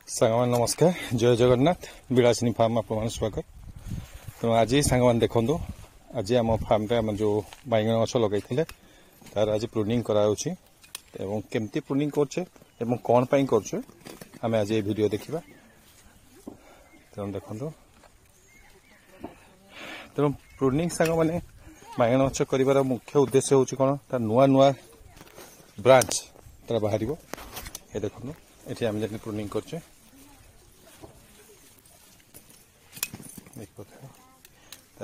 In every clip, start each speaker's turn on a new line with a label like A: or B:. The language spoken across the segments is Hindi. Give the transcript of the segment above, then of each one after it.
A: सांगमान नमस्कार जय जगन्नाथ विलासिनी फार्म आप स्वागत। तो आज सांगमान देखो आज आम फार्म आम जो बैगन गछ लगे तार आज प्रूनिंग करामती प्रूनिंग करछे कौन पाई करछे आम आज ये वीडियो देखा। तेणु देखो तेणु प्रूनिंग सांग मैंने बैगन गछ कर मुख्य उद्देश्य हूँ कौन तार नुआ नुआ ब्रांच तार बाहर ये देखो ये आम जब प्रूनिंग करछे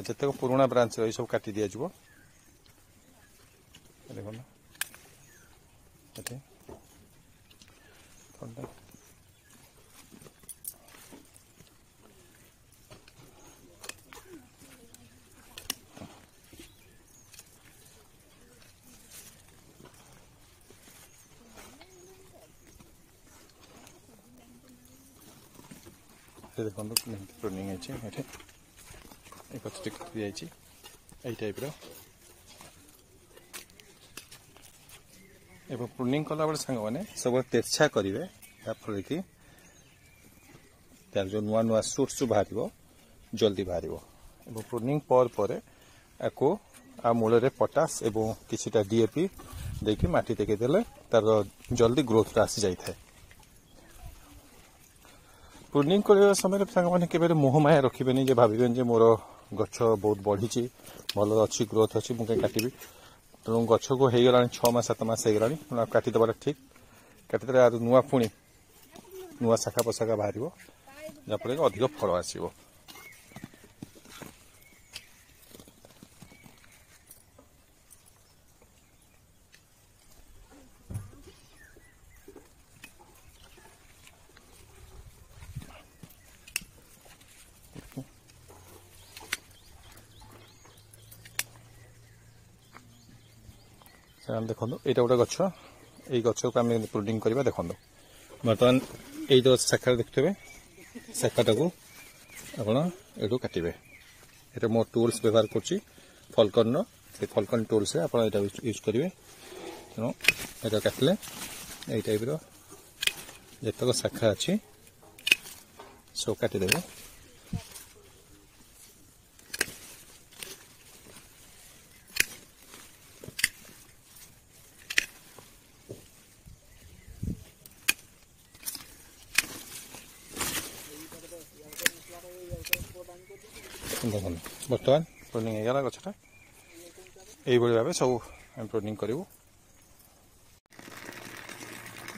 A: जितक पुराना ब्रांच रही सब काटी दि जाव देखो देखो प्रूनिंग है टाइप प्रूनिंग कला बेले सांग मैंने सब तेरछा करेंगे याफल कि तार जो नुआ नुआ सुट्स बाहर जल्दी बाहर प्रूनिंग पर आपको आ मूल पटास एवं किसी डीएपी देकी माटी देदेले तार जल्दी ग्रोथ आसी जाए। प्रूनिंग करने समय सांग मैंने के मोह माया रखिबेनी जे भाविबेन जे मोर गछ बहुत बढ़ी भल अच्छी ग्रोथ अच्छी मुझे काटि तेणु गछ को हो गला 6 मास 7 मास हो काटिदेवा ठीक काटिदे नुआ पुणी नुआ शाखा पोशाखा बाहर जहाँफल अधिक फल आसो। देखो यहाँ गोटे गछ ये गच को आम प्रूनिंग करवा देखो बर्तमान ये जो शाखा देखते शाखाटा को आपड़ काटे ये मो टूल्स व्यवहार कर फलकन से फलकन टूल्स आप यूज करेंगे तेणु ये काटिले ये टाइप जितक शाखा अच्छी सब काटिदेवे। देखो बर्तमान प्रूनिंग होगा गछटा यही भाव सब आम प्रूनिंग करूँ।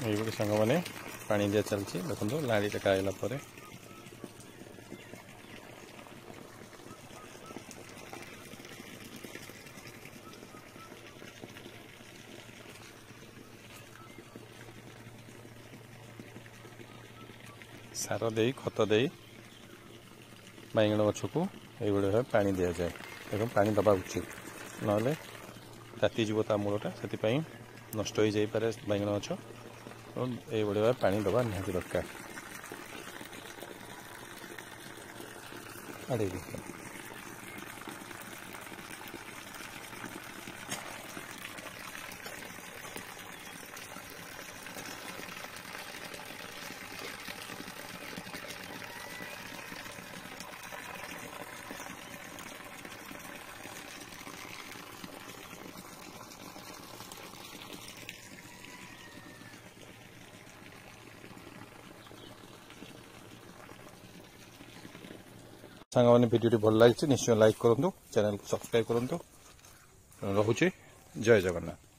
A: ये सांग मैंने पानी दिया चलती देखो लाड़ी टेका आइला सार दे खत दे बैगन गछ को ये पानी दि जाए देखो पानी दबा उचित ना तातीज ता मूलटा से नष्ट हो जापे बैगन गछ ये भाव पानी दबा निहाती दरकार। सांग मैंने वीडियो भल लगी निश्चय लाइक करूँ चैनल को सब्सक्राइब करूँ। रोचे जय जगन्नाथ।